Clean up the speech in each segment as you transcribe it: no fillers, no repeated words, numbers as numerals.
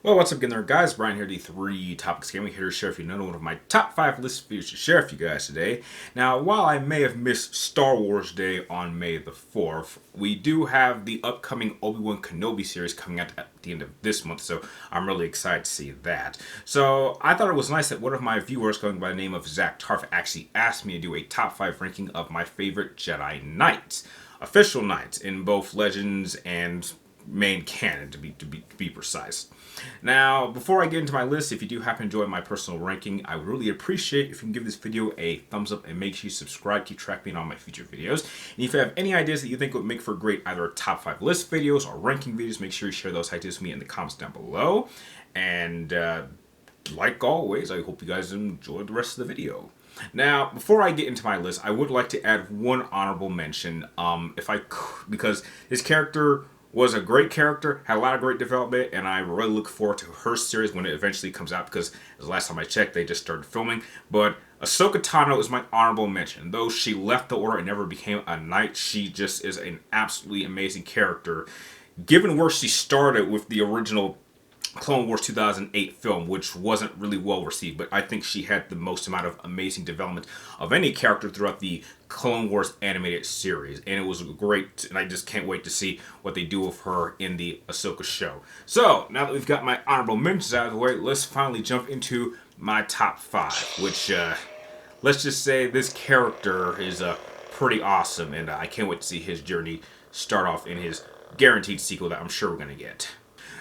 Well, what's up again there, guys? Brian here, the 3 Topics Gaming here to share with you another one of my top 5 list videos to share with you guys today. Now, while I may have missed Star Wars Day on May the 4th, we do have the upcoming Obi-Wan Kenobi series coming out at the end of this month, so I'm really excited to see that. So, I thought it was nice that one of my viewers, going by the name of Zach Tarf, actually asked me to do a top 5 ranking of my favorite Jedi Knights. Official Knights in both Legends and main canon, to be precise. Now, before I get into my list, if you do happen to enjoy my personal ranking, I would really appreciate if you can give this video a thumbs up and make sure you subscribe, keep track of me on all my future videos. And if you have any ideas that you think would make for great either top 5 list videos or ranking videos, make sure you share those ideas with me in the comments down below. And like always, I hope you guys enjoy the rest of the video. Now, before I get into my list, I would like to add one honorable mention, because this character was a great character, had a lot of great development, and I really look forward to her series when it eventually comes out, because the last time I checked, they just started filming. But Ahsoka Tano is my honorable mention. Though she left the Order and never became a knight, she just is an absolutely amazing character. Given where she started with the original Clone Wars 2008 film, which wasn't really well received, but I think she had the most amount of amazing development of any character throughout the Clone Wars animated series, and it was great, and I just can't wait to see what they do with her in the Ahsoka show. So, now that we've got my honorable mentions out of the way, let's finally jump into my top 5, which, let's just say this character is pretty awesome, and I can't wait to see his journey start off in his guaranteed sequel that I'm sure we're going to get.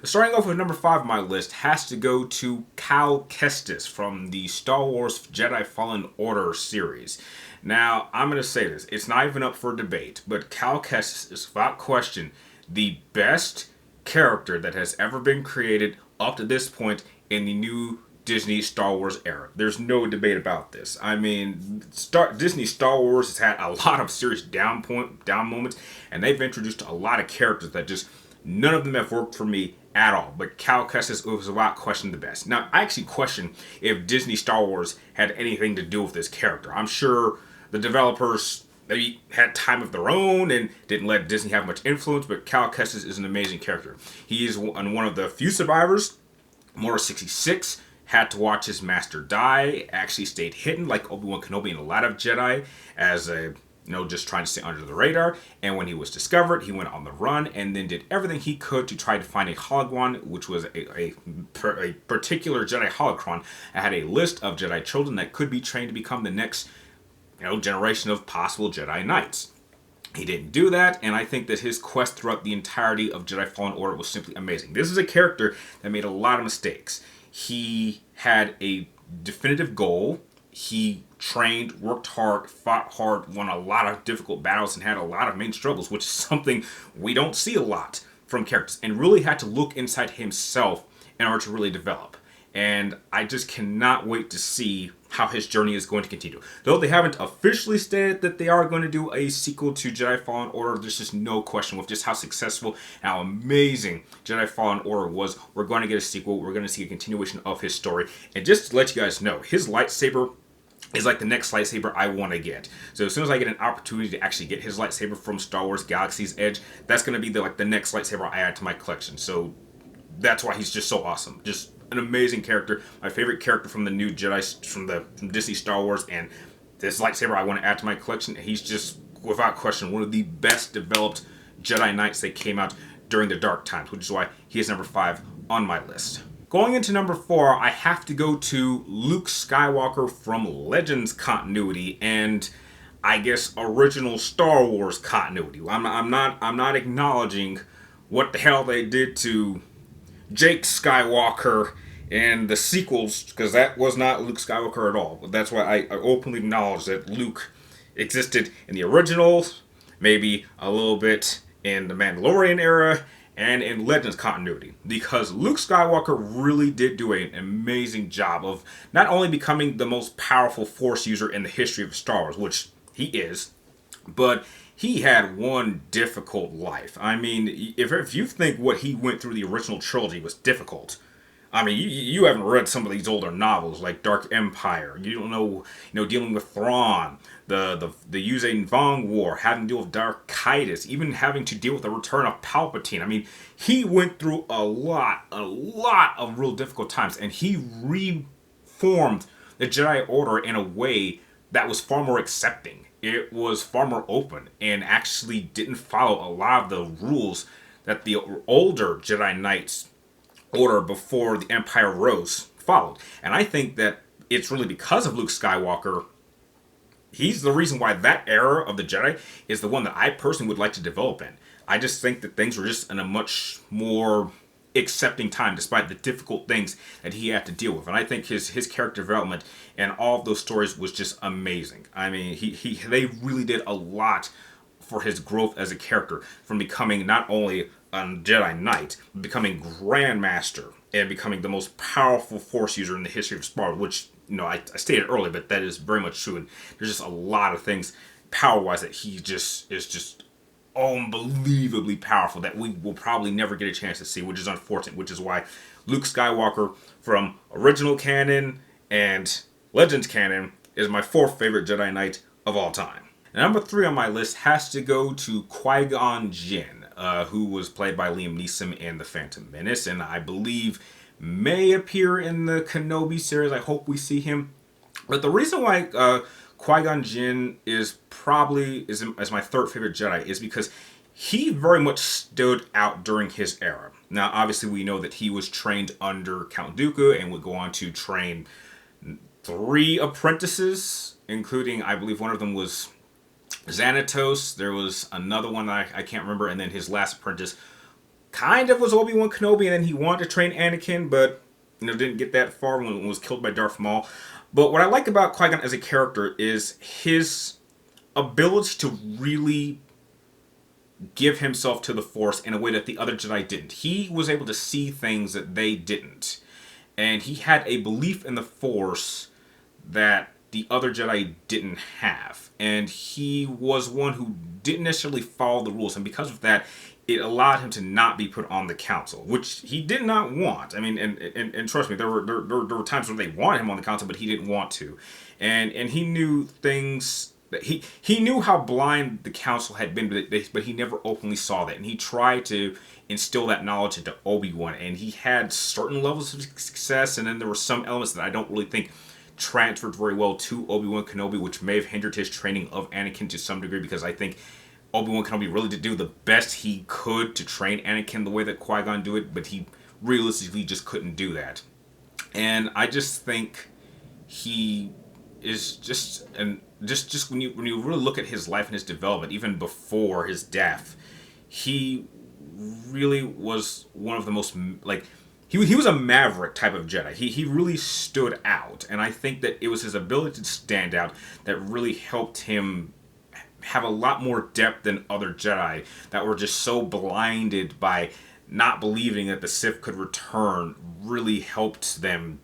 Starting off with number 5 on my list has to go to Kestis from the Star Wars Jedi Fallen Order series. Now, I'm going to say this, it's not even up for debate, but Kestis is without question the best character that has ever been created up to this point in the new Disney Star Wars era. There's no debate about this. I mean, Disney Star Wars has had a lot of serious down moments, and they've introduced a lot of characters that just none of them have worked for me at all. But Kestis was without question the best. Now, I actually question if Disney Star Wars had anything to do with this character. I'm sure the developers maybe had time of their own and didn't let Disney have much influence, but Kestis is an amazing character. He is one of the few survivors. Order 66 had to watch his master die, actually stayed hidden like Obi-Wan Kenobi and a lot of Jedi as a just trying to stay under the radar. And when he was discovered, he went on the run and then did everything he could to try to find a holocron, which was a particular Jedi holocron that had a list of Jedi children that could be trained to become the next generation of possible Jedi Knights. He didn't do that, and I think that his quest throughout the entirety of Jedi Fallen Order was simply amazing. This is a character that made a lot of mistakes. He had a definitive goal. He trained, worked hard, fought hard, won a lot of difficult battles, and had a lot of main struggles, which is something we don't see a lot from characters, and really had to look inside himself in order to really develop. And I just cannot wait to see how his journey is going to continue. Though they haven't officially stated that they are going to do a sequel to Jedi Fallen Order, there's just no question with just how successful, how amazing Jedi Fallen Order was. We're going to get a sequel. We're going to see a continuation of his story. And just to let you guys know, his lightsaber is like the next lightsaber I want to get. So as soon as I get an opportunity to actually get his lightsaber from Star Wars Galaxy's Edge, that's going to be the next lightsaber I add to my collection. So that's why he's just so awesome. Just an amazing character. My favorite character from the new Jedi, from Disney Star Wars, and this lightsaber I want to add to my collection. He's just, without question, one of the best developed Jedi Knights that came out during the dark times, which is why he is number 5 on my list. Going into number 4, I have to go to Luke Skywalker from Legends continuity and I guess original Star Wars continuity. I'm not acknowledging what the hell they did to Jake Skywalker in the sequels, because that was not Luke Skywalker at all. But that's why I openly acknowledge that Luke existed in the originals, maybe a little bit in the Mandalorian era, and in Legends continuity, because Luke Skywalker really did do an amazing job of not only becoming the most powerful Force user in the history of Star Wars, which he is, but he had one difficult life. I mean, if you think what he went through the original trilogy was difficult, I mean, you haven't read some of these older novels like Dark Empire. You don't know, dealing with Thrawn, the Yuzan Vong War, having to deal with Dark Kaitis, even having to deal with the return of Palpatine. I mean, he went through a lot of real difficult times, and he reformed the Jedi Order in a way that was far more accepting. It was far more open, and actually didn't follow a lot of the rules that the older Jedi Knights order before the Empire rose followed. And I think that it's really because of Luke Skywalker. He's the reason why that era of the Jedi is the one that I personally would like to develop in. I just think that things were just in a much more accepting time despite the difficult things that he had to deal with. And I think his character development and all of those stories was just amazing. I mean, they really did a lot for his growth as a character, from becoming not only a Jedi Knight, but becoming Grandmaster and becoming the most powerful Force user in the history of Star Wars, which, I stated earlier, but that is very much true. And there's just a lot of things power-wise that he just is just unbelievably powerful that we will probably never get a chance to see, which is unfortunate, which is why Luke Skywalker from original canon and Legends canon is my fourth favorite Jedi Knight of all time. Number 3 on my list has to go to Qui-Gon Jinn, who was played by Liam Neeson in The Phantom Menace, and I believe may appear in the Kenobi series. I hope we see him. But the reason why Qui-Gon Jinn is probably is my third favorite Jedi is because he very much stood out during his era. Now, obviously, we know that he was trained under Count Dooku and would go on to train 3 apprentices, including, I believe, one of them was Xanatos. There was another one that I can't remember, and then his last apprentice kind of was Obi-Wan Kenobi, and then he wanted to train Anakin, but didn't get that far when he was killed by Darth Maul. But what I like about Qui-Gon as a character is his ability to really give himself to the Force in a way that the other Jedi didn't. He was able to see things that they didn't, and he had a belief in the Force that the other Jedi didn't have. And he was one who didn't necessarily follow the rules. And because of that, it allowed him to not be put on the council, which he did not want. I mean, and trust me, there were times when they wanted him on the council, but he didn't want to. And he knew things that he knew how blind the council had been, but he never openly saw that. And he tried to instill that knowledge into Obi-Wan. And he had certain levels of success, and then there were some elements that I don't really think transferred very well to Obi-Wan Kenobi, which may have hindered his training of Anakin to some degree, because I think Obi-Wan Kenobi really did do the best he could to train Anakin the way that Qui-Gon do it, but he realistically just couldn't do that. And I just think he is just, and just when you really look at his life and his development, even before his death, he really was one of the most, like, he was a maverick type of Jedi. He really stood out, and I think that it was his ability to stand out that really helped him have a lot more depth than other Jedi that were just so blinded by not believing that the Sith could return. Really helped them.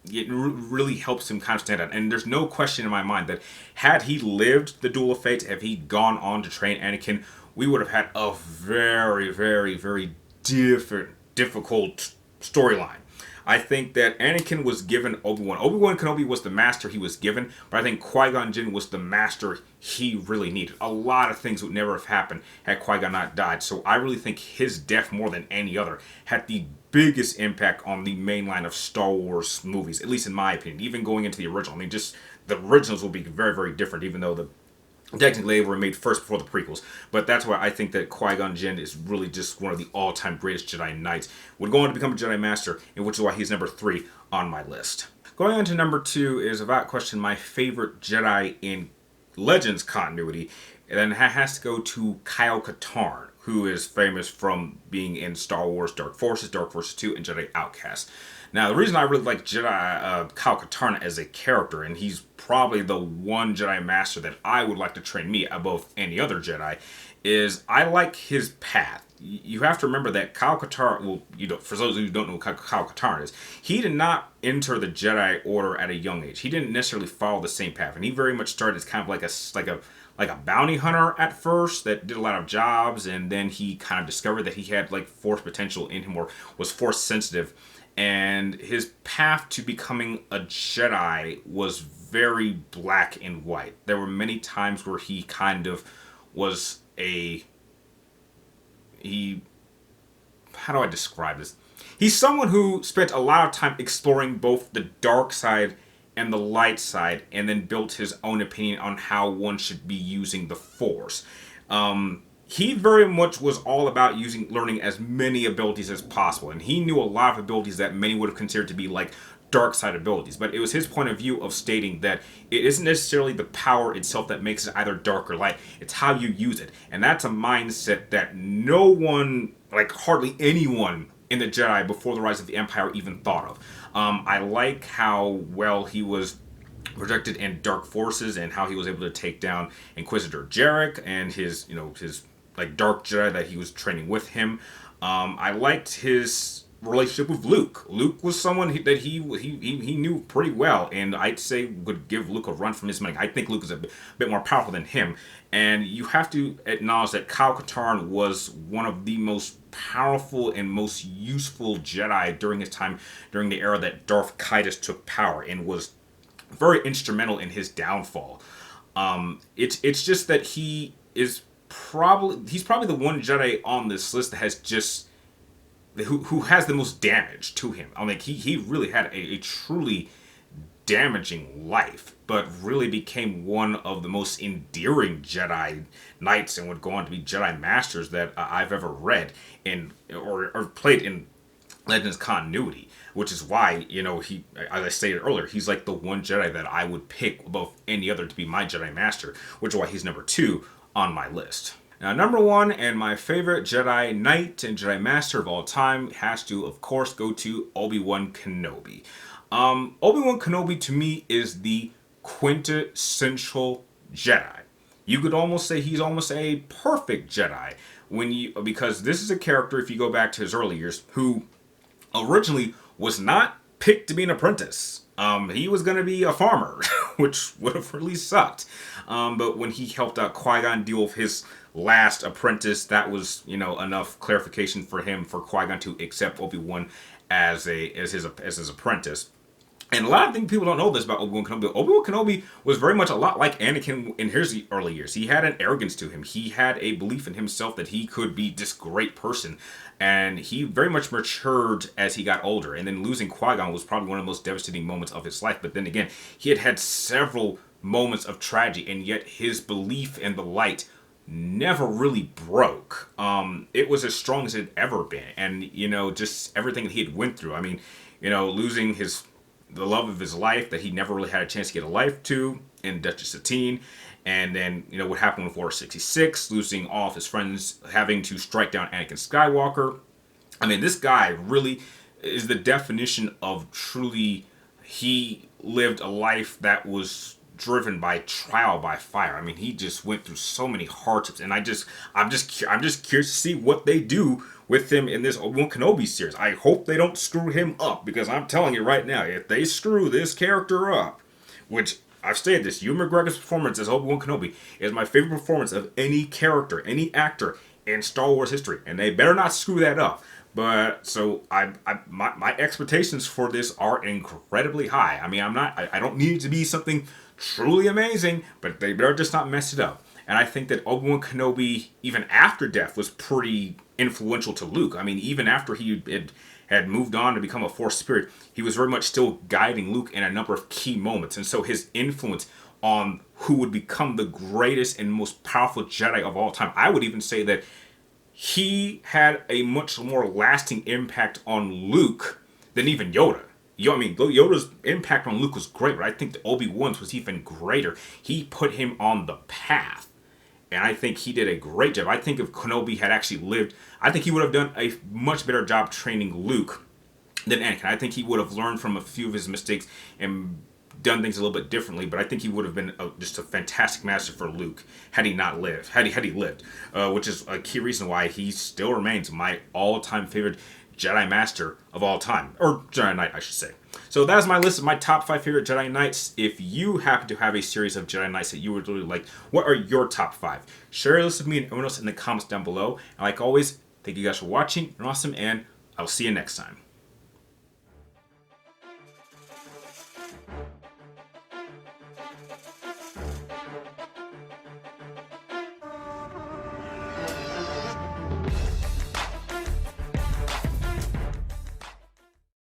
It really helps him kind of stand out. And there's no question in my mind that had he lived the Duel of Fates, if he'd gone on to train Anakin, we would have had a very, very, very difficult storyline. I think that Anakin was given Obi-Wan. Obi-Wan Kenobi was the master he was given, but I think Qui-Gon Jinn was the master he really needed. A lot of things would never have happened had Qui-Gon not died. So I really think his death, more than any other, had the biggest impact on the main line of Star Wars movies, at least in my opinion. Even going into the original. I mean, just the originals will be very, very different, even though technically they were made first before the prequels. But that's why I think that Qui-Gon Jinn is really just one of the all-time greatest Jedi Knights. Would go on to become a Jedi Master, and which is why he's number 3 on my list. Going on to number 2 is, without question, my favorite Jedi in Legends continuity. And then it has to go to Kyle Katarn, who is famous from being in Star Wars Dark Forces 2, and Jedi Outcast. Now, the reason I really like Kyle Katarn as a character, and he's probably the one Jedi Master that I would like to train me above any other Jedi, is I like his path. You have to remember that Kyle Katarn, well, for those of you who don't know who Kyle Katarn is, he did not enter the Jedi Order at a young age. He didn't necessarily follow the same path, and he very much started as kind of like a bounty hunter at first that did a lot of jobs, and then he kind of discovered that he had like Force potential in him, or was Force sensitive, and his path to becoming a Jedi was very black and white. There were many times where he kind of was how do I describe this? He's someone who spent a lot of time exploring both the dark side and the light side, and then built his own opinion on how one should be using the Force. He very much was all about learning as many abilities as possible, and he knew a lot of abilities that many would have considered to be like dark side abilities. But it was his point of view of stating that it isn't necessarily the power itself that makes it either dark or light, it's how you use it. And that's a mindset that no one, like hardly anyone in the Jedi before the rise of the Empire even thought of. I like how well he was projected in Dark Forces, and how he was able to take down Inquisitor Jarek and his like dark Jedi that he was training with him. I liked his relationship with Luke. Luke was someone that he knew pretty well, and I'd say would give Luke a run from his money. I think Luke is a bit more powerful than him, and you have to acknowledge that Katarn was one of the most powerful and most useful Jedi during his time, during the era that Darth Kestis took power, and was very instrumental in his downfall. It's just that he's probably the one Jedi on this list that has just who has the most damage to him. I mean, he really had a truly damaging life, but really became one of the most endearing Jedi Knights, and would go on to be Jedi Masters that I've ever read or played in Legends continuity. Which is why, he, as I stated earlier, he's like the one Jedi that I would pick above any other to be my Jedi Master, which is why he's number 2 on my list. Now, number 1 and my favorite Jedi Knight and Jedi Master of all time has to, of course, go to Obi-Wan Kenobi. Obi-Wan Kenobi, to me, is the quintessential Jedi. You could almost say he's almost a perfect Jedi because this is a character, if you go back to his early years, who originally was not picked to be an apprentice. He was going to be a farmer, which would have really sucked. But when he helped out Qui-Gon deal with his last apprentice, that was, enough clarification for Qui-Gon to accept Obi-Wan as his apprentice. And a lot of things people don't know this about Obi-Wan Kenobi. Obi-Wan Kenobi was very much a lot like Anakin in his early years. He had an arrogance to him. He had a belief in himself that he could be this great person. And he very much matured as he got older. And then losing Qui-Gon was probably one of the most devastating moments of his life. But then again, he had several moments of tragedy, and yet his belief in the light never really broke. It was as strong as it had ever been. And, just everything that he had went through. I mean, losing the love of his life that he never really had a chance to get a life to in Duchess Satine. And then, what happened with Order 66, losing all of his friends, having to strike down Anakin Skywalker. I mean, this guy really is the definition of truly, he lived a life that was driven by trial by fire. I mean, he just went through so many hardships, and I'm just curious to see what they do with him in this Obi-Wan Kenobi series. I hope they don't screw him up, because I'm telling you right now, if they screw this character up, which I've stated this, Ewan McGregor's performance as Obi-Wan Kenobi is my favorite performance of any character, any actor in Star Wars history, and they better not screw that up. But so my expectations for this are incredibly high. I mean, I don't need it to be something truly amazing, but they better just not mess it up. And I think that Obi-Wan Kenobi, even after death, was pretty influential to Luke. I mean, even after he had moved on to become a Force spirit, he was very much still guiding Luke in a number of key moments. And so his influence on who would become the greatest and most powerful Jedi of all time, I would even say that he had a much more lasting impact on Luke than even Yoda. Yoda's impact on Luke was great, but I think that Obi-Wan's was even greater. He put him on the path. And I think he did a great job. I think if Kenobi had actually lived, I think he would have done a much better job training Luke than Anakin. I think he would have learned from a few of his mistakes and done things a little bit differently. But I think he would have been just a fantastic master for Luke had he not lived. Had he lived, which is a key reason why he still remains my all-time favorite Jedi Master of all time, or Jedi Knight, I should say. So that's my list of my top 5 favorite Jedi Knights. If you happen to have a series of Jedi Knights that you would really like, what are your top 5? Share a list with me and everyone else in the comments down below. And like always, thank you guys for watching. You're awesome, and I'll see you next time.